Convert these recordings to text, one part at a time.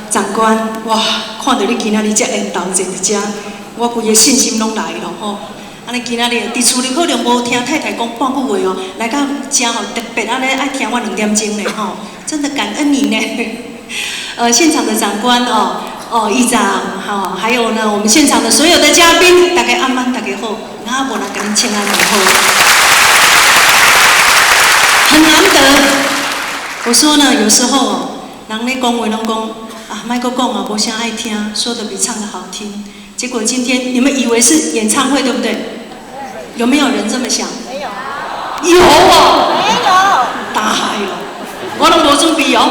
长官，哇，看到你今仔日遮缘投坐伫遮，我规个信心拢来咯吼。安尼今仔日伫厝里可能无听太太讲半句话哦，来到遮吼特别安尼爱听我2点钟咧吼，真的感恩你呢。现场的长官议长还有呢我们现场的所有的嘉宾，大家安安，大家好，那无来跟恁请安问候，很难得。我说呢，有时候人咧讲话拢讲。麦克讲啊，无啥爱听，说的比唱的好听。结果今天你们以为是演唱会，对不对？有没有人这么想？没有。有哦。没有。大海哦，我拢无准备哦，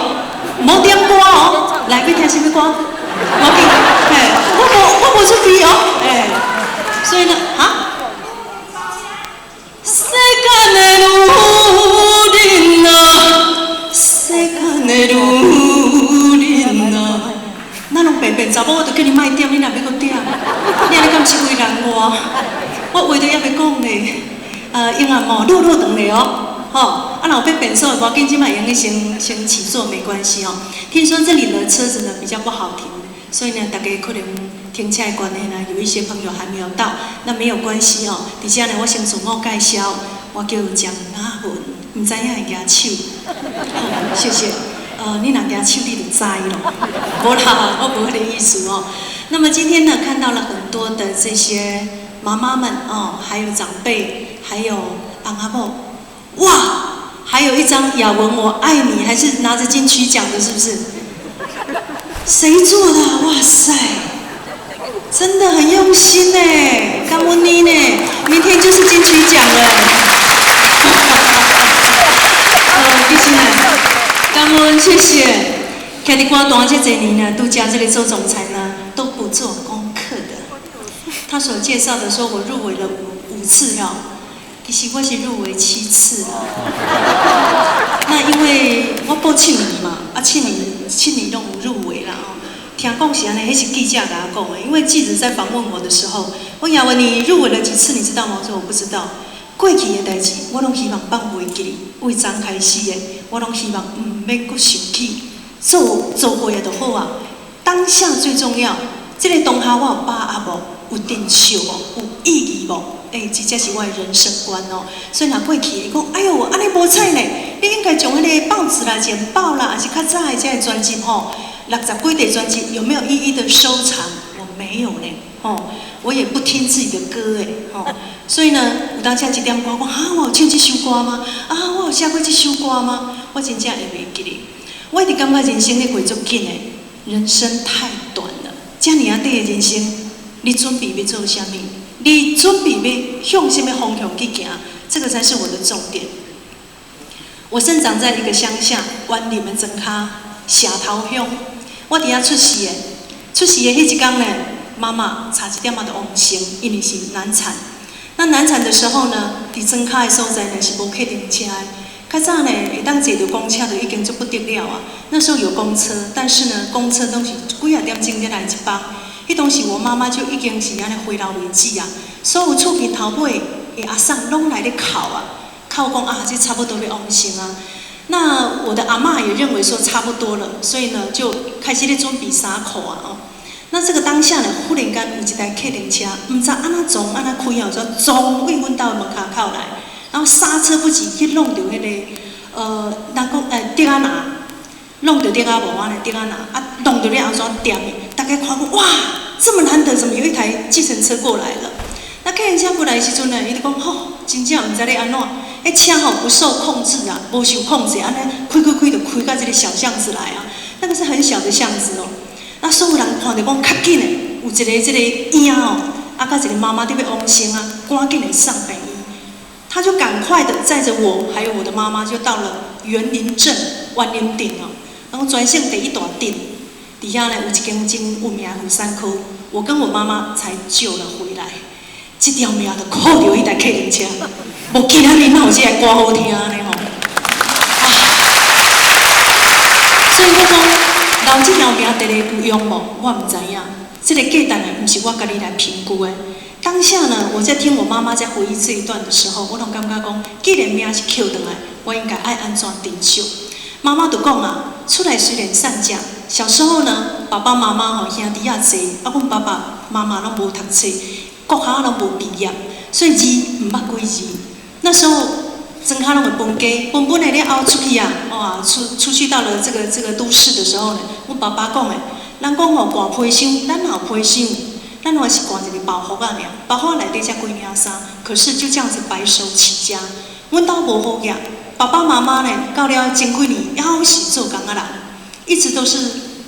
无点歌哦。来，要听什么歌？无紧，我无准备哦，所以呢，世间的女人啊，世间的女人啊。咱拢平平查某，我就叫你卖点，你若要搁点，你安尼敢是为难我？我话都还袂讲咧，永远路路长咧哦，若有要变数，无要紧，即摆用去先起坐没关系哦。听说这里的车子呢比较不好停，所以呢，大家可能停车的关系呢，有一些朋友还没有到，那没有关系哦。而且呢，我先自我介绍，我叫蒋雅文，唔知影会举手，谢谢。你若举手你就知咯，无啦，我无迄个意思哦。那么今天呢，看到了很多的这些妈妈们还有长辈，还有翁仔某，哇，还有一张雅文我爱你，还是拿着金曲奖的，是不是？谁做的？哇塞，真的很用心哎，感恩你呢，明天就是金曲奖了。其实呢，感恩谢谢。看你光短这几年呢，都加这里做总裁呢，都不做功课的。他所介绍的说，我入围了五次哦，其实我是入围7次了。那因为我报7年嘛，7年都有入围啦哦。听讲是安尼，迄是记者甲我讲的，因为记者在访问我的时候，我亚文你入围了几次，你知道吗？我说我不知道。过去的代志，我拢希望放袂记，为昨开始的，我拢希望免阁想起，做过的就好啊。当下最重要，这个当下我有把握无，有珍惜无，有意义无？这才是我的人生观哦。所以若过去伊讲，哎呦，安尼无彩呢，你应该将迄个报纸啦、简报啦，还是较早的这个专辑吼，60几张专辑有没有一一的收藏？我没有呢，哦。我也不听自己的歌哎，哦，所以呢，有当下一点歌，我我有唱这首歌吗？我有写过这首歌吗？我真正会袂记哩。我一直感觉人生咧过足紧的，人生太短了。这么啊短的人生，你准备要做什么？你准备要向什么方向去行？这个才是我的重点。我生长在一个乡下，湾里面庄脚社头乡，我伫遐出世的，迄一天呢。妈妈差一点仔就往生，因为是难产。那难产的时候呢，伫庄脚的所在呢是无客停车的。较早呢，会当坐到公车就已经足不得了啊。那时候有公车，但是呢，公车都是几啊点钟才来一班。迄当时我妈妈就已经是安尼回老为止啊。所有厝边头尾的阿婶拢来咧哭啊，哭讲这差不多要往生啊。那我的阿嬷也认为说差不多了，所以呢就开始咧准备衫裤啊哦。那这个当下呢，忽然间有一台客停车，唔知安怎撞安怎开啊，就撞往阮家的门口靠来，然后刹车不及去弄到迄个人讲竹仔拿，弄到竹仔无安尼竹仔拿，弄到了后怎点的？大家看讲哇，这么难得，怎么有一台计程车过来了？那客人车过来的时阵呢，伊就讲吼，真正唔知咧安怎，车吼不受控制啊，无受控制，安尼开就开到这个小巷子来啊，那个是很小的巷子哦。那所有人看到讲较紧的，有一个婴哦，甲一个妈妈伫要往生啊，赶紧来上北医。他就赶快的载着我还有我的妈妈，就到了园林镇万林顶哦，然后专线第一大顶，底下呢有一间真有名的妇产科，我跟我妈妈才救了回来。这条命就靠着迄台客运车，无其他人哪有这个歌好听呢吼。所以我讲。留这条命伫咧有用无？我唔知影。这个价值呢，唔是我家己来评估的。当下呢，我在听我妈妈在回忆这一段的时候，我拢感觉讲，既然命是捡回来，我应该爱安怎珍惜。妈妈就讲啊，出来虽然善假，小时候呢，爸爸妈妈吼兄弟也济，阮爸爸妈妈拢无读册，国校拢无毕业，所以字唔捌几字。那时候。庄脚拢会分家，分的了后出去啊，哇，出去到了这个都市的时候呢，阮爸爸讲的，人讲吼挂皮箱，咱也有皮箱，咱还是挂一个包袱啊尔，包袱内底才几领衫，可是就这样子白手起家，阮家无好业，爸爸妈妈呢到了前几年还是做工仔人，一直都是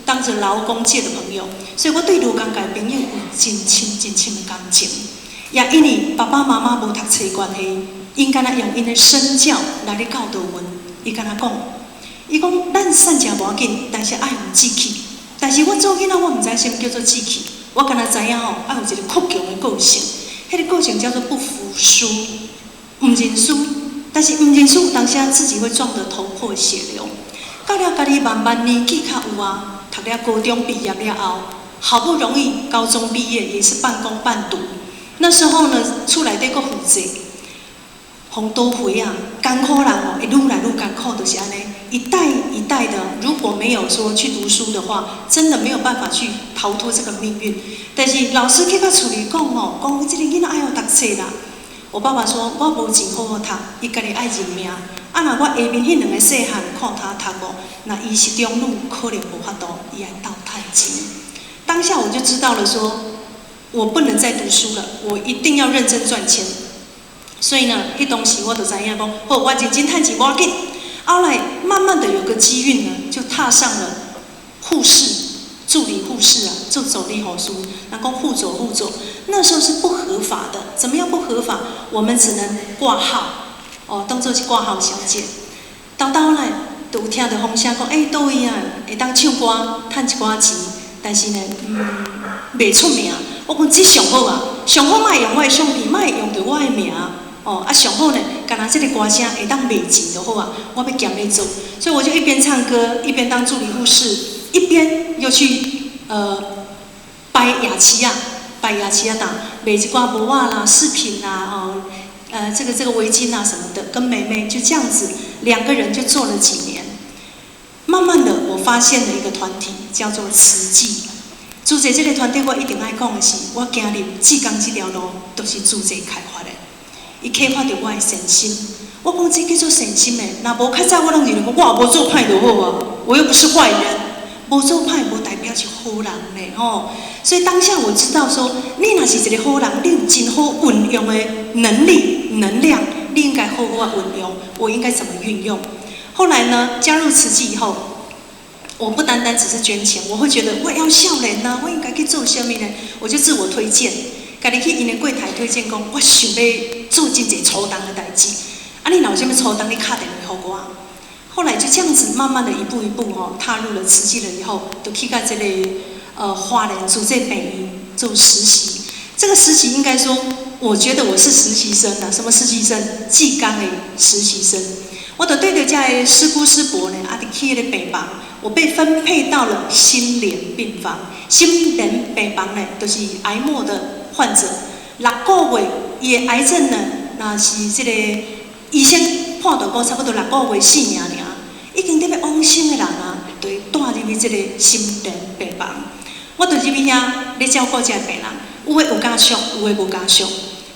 当着劳工界的朋友，所以我对劳工界朋友有真深的感情，也因为爸爸妈妈无读册关系。因敢若用因的身教来咧教导阮，伊敢若讲，伊讲咱善食无要紧，但是爱有志气。但是我做囡仔，我毋知什么叫做志气，我敢若知影吼，爱有一个倔强的个性，迄个个性叫做不服输，唔认输。但是唔认输，当下自己会撞得头破血流。到了家己慢慢年纪较有啊，读了高中毕业了后，好不容易高中毕业，也是半工半读。那时候呢，厝内底阁负债。红都回啊，艰苦人哦，愈来愈艰苦，就是安尼，一代一代的，如果没有说去读书的话，真的没有办法去逃脱这个命运。但是老师去甲厝里讲哦，讲这个囡仔爱要读册啦。我爸爸说，我无钱好好读，伊家己爱认命。若我下面迄两个细汉看他读哦，那伊是中路可能无法度，伊爱倒趁钱。当下我就知道了说，我不能再读书了，我一定要认真赚钱。所以呢，迄当时我就知影讲，好，我认真趁钱无要紧。后来慢慢的有个机运呢，就踏上了护士、助理护士啊，做走理护士，那讲护佐，那时候是不合法的。怎么样不合法？我们只能挂号，哦，当做是挂号小姐。到来都有听到风声讲，倒位啊会当唱歌，赚一寡钱，但是呢，袂出名。我讲这上好啊，上好莫用我的相片，莫用到我的名。上好呢，干那这个歌声会当卖钱就好啊，我要兼咧做，所以我就一边唱歌，一边当助理护士，一边又去摆雅琪啊，摆雅琪啊档，卖一寡帽啊啦、饰品啊，这个围巾啊什么的，跟妹妹就这样子2个人就做了几年。慢慢的，我发现了一个团体叫做慈济。主持这个团体，我一定爱讲的是，我行入志工这条路，都是主持开发的。伊启发着我的善心。我讲这叫做善心的，那无较早我拢认为我无做歹就好啊，我又不是坏人，无做歹无代表是好人嘞吼。所以当下我知道说，你若是一个好人，你有真好运用的能力、能量，你应该好好啊运用。我应该怎么运用？后来呢，加入慈济以后，我不单单只是捐钱，我会觉得我要孝人呐，我应该去做什么呢？我就自我推荐。家己去因的柜台推荐讲，我想要做真侪初档的代志。啊，你若有啥物初档，你打电话给我。后来就这样子，慢慢的一步一步踏入了慈济了以后，就去到这个花莲主这北营做实习。这个实习应该说，我觉得我是实习生啊，什么实习生？技工的实习生。我就对着这个师姑师伯呢，去那个病房，我被分配到了心莲病房。心莲病房呢，就是癌末的患者，6个月，伊的癌症呢，那是这个医生判断讲差不多6个月死命尔，已经在要往生的人啊，就会带入去这个心莲病房。我就入去遐咧照顾这个病人，有的有加伤，有的无加伤。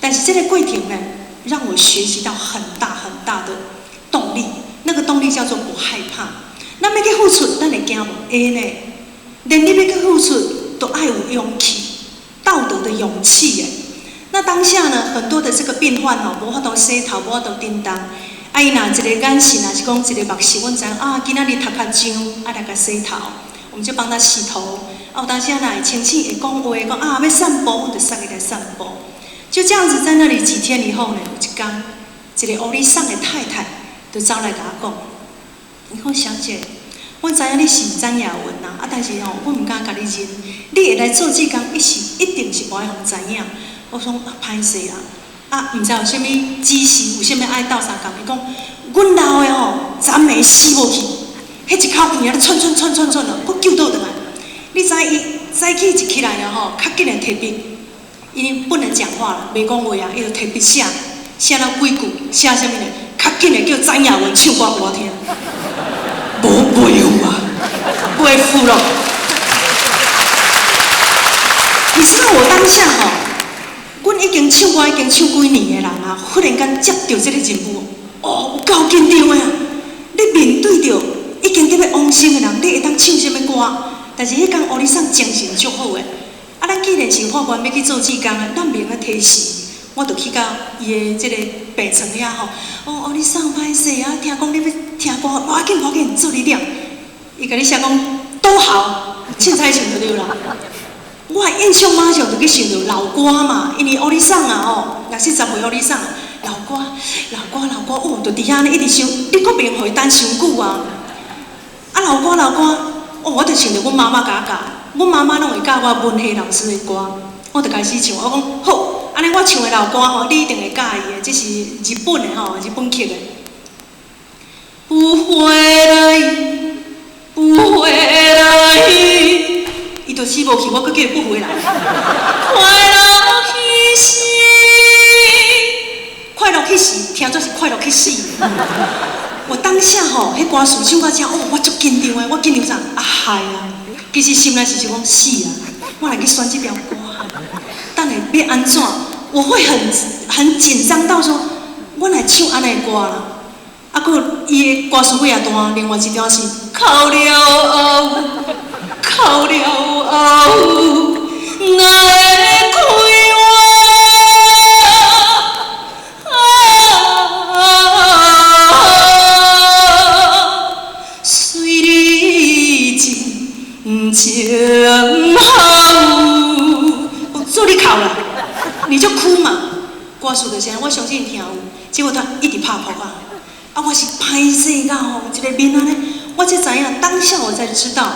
但是这个过程呢，让我学习到很大很大的动力。那个动力叫做不害怕。咱要去付出，咱会惊无？会呢。连你要去付出，都爱有勇气。道德的勇气耶。那当下呢，很多的这个病患无法度洗头，无法度叮当。伊若一个眼神，若是讲一个目睭，阮知啊，今仔日头壳痒，来甲洗头，我们就帮他洗头。有当时若会清醒，会讲话，讲啊要散步，我就送伊来散步。就这样子，在那里几天以后呢，有一天，一个乌里桑的太太就走来甲我讲，伊讲小姐。我知影你是詹雅文呐，但是我唔敢甲你认。你会来做志工，一定是无爱互知影。我说歹势啦，唔知有啥物指示，有啥物爱斗相共。伊讲，阮老的暂时死无去，迄一口气咧窜了，佫救倒转来。你知伊早起一起来了较紧的摕笔，因为不能讲话了，袂讲话啊，伊就摕笔写了几句，写啥物呢？较紧的叫詹雅文唱歌给我听。无背负啊，背负了。你知道我当下阮已经唱歌已经唱几年的人啊，忽然间接到这个任务，有够紧张的啊！你面对着已经在要往生的人，你会当唱什么歌？但是迄天乌里桑精神足好的，咱既然是法官要去做志工的，咱袂用提示。我就去到伊的这个病床遐乌里桑歹势啊，听讲你要听歌，要紧，做你了。伊甲你写讲都好，凊彩唱就对啦。我印象马上就去想到老歌嘛，因为乌里桑啊60岁乌里桑，老歌，就伫遐呢一直想，你搁袂互伊等伤久啊。老歌，我就想到阮妈妈甲我教，阮妈妈拢会教我文学老师的歌，我就开始唱，我讲好。安尼我唱的老歌你一定会介意的，这是日本的日本曲的。不回来，伊就死无去，我搁叫伊不回来。快乐去死，听做是快乐去死。我当下迄歌词唱到这，我足紧张的，我紧张啥？嗨啊！其实心内是想讲死啊，我来去选这条歌。等下要安怎？我会很紧张到说，我来唱安尼歌啦。佫伊的歌词几啊段，另外一段是哭了后，哪会开我？随你情好，做你哭啦。你就哭嘛，歌词就这样，我相信听有，结果他一直拍谱啊，啊，我是歹势到吼，一个面安尼，我才知影，当下我才知道，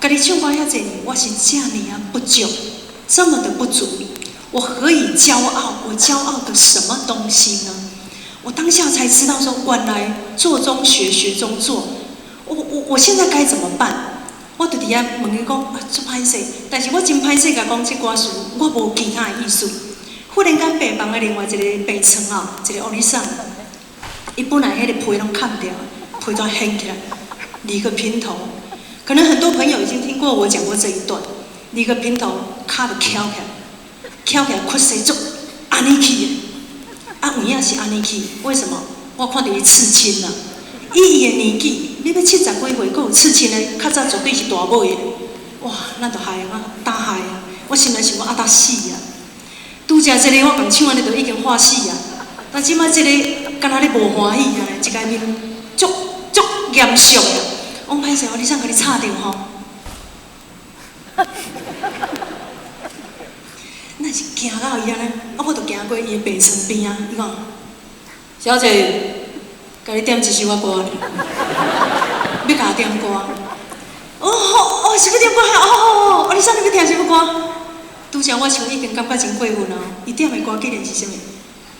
家己唱歌遐济年，我是这样不足，这么的不足，我何以骄傲？我骄傲的什么东西呢？我当下才知道说，原来做中学，学中做。我现在该怎么办？我就伫遐问伊讲，做歹势，但是我真歹势甲讲这歌词，我无其他的意思。忽然间，病房的另外一个病床啊，一个护理生，伊本来迄个皮拢砍掉，皮都掀起来，理个平头。可能很多朋友已经听过我讲过这一段，理个平头，骹就翘起来，翘起来屈膝足，安尼去的。啊，有影是安尼去，为什么？我看到伊刺青啦。以伊的年纪，你要70几岁，佫有刺青的，较早绝对是大尾的。哇，咱就害啊，打害啊！我心内想讲啊，打死啊！拄则这个我共唱安尼，就已经欢喜啊。但即摆这个敢若咧无欢喜啊，一个面足严肃啊。我歹势，我你想甲你吵着吼？那是行到伊安尼，啊，我就行过伊的病床边啊。伊讲，小姐。甲你点一首歌，要甲我点歌。哦，是要点歌哦，你啥你要听什么歌？拄则我唱已经感觉真过分啊！伊点的歌竟然是啥物？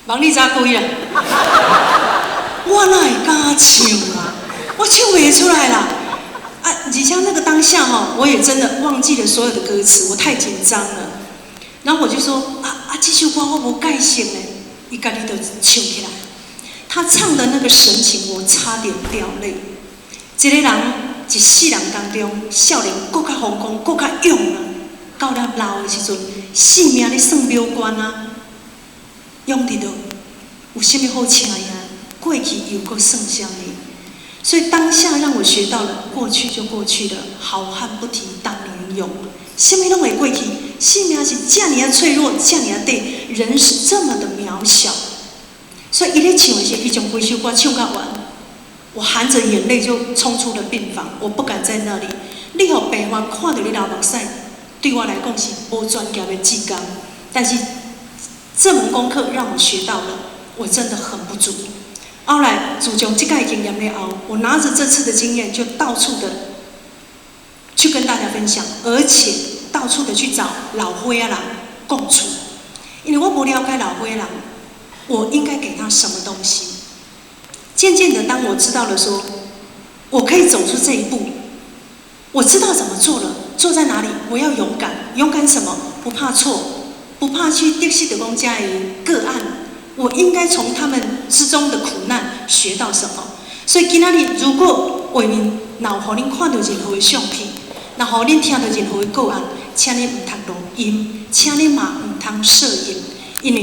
望你早归啦！我哪会敢唱啊？我唱袂出来啦！啊，而且那个当下哈，我也真的忘记了所有的歌词，我太紧张了。然后我就说这首歌我无解释呢，伊家己就唱起来。他唱的那个神情，我差点掉泪。一个人一世人当中，少年更较疯狂，更较勇啊！到了老的时阵，性命咧算秒关啊，勇伫倒，有啥物好请呀？过去又搁算啥物？所以当下让我学到了，过去就过去了，好汉不提当年勇。啥物拢会过去，性命是这样的脆弱，这样的对，人是这么的渺小。所以伊咧唱的时候，伊将规首歌唱到完，我含着眼泪就冲出了病房，我不敢在那里。你互病患看到你流目屎，对我来讲是无专业的技工，但是这门功课让我学到了，我真的很不足。后来自从这个经验了后，我拿着这次的经验，就到处的去跟大家分享，而且到处的去找老灰仔人共处，因为我不了解老灰仔人。我应该给他什么东西？渐渐的，当我知道了说，我可以走出这一步，我知道怎么做了，做在哪里？我要勇敢，勇敢什么？不怕错，不怕去得失的公家的个案，我应该从他们之中的苦难学到什么？所以今仔日，如果外面若有互恁看到任何的相片，若互恁听到任何的个案，请恁唔通录音，请恁嘛唔通摄影，因为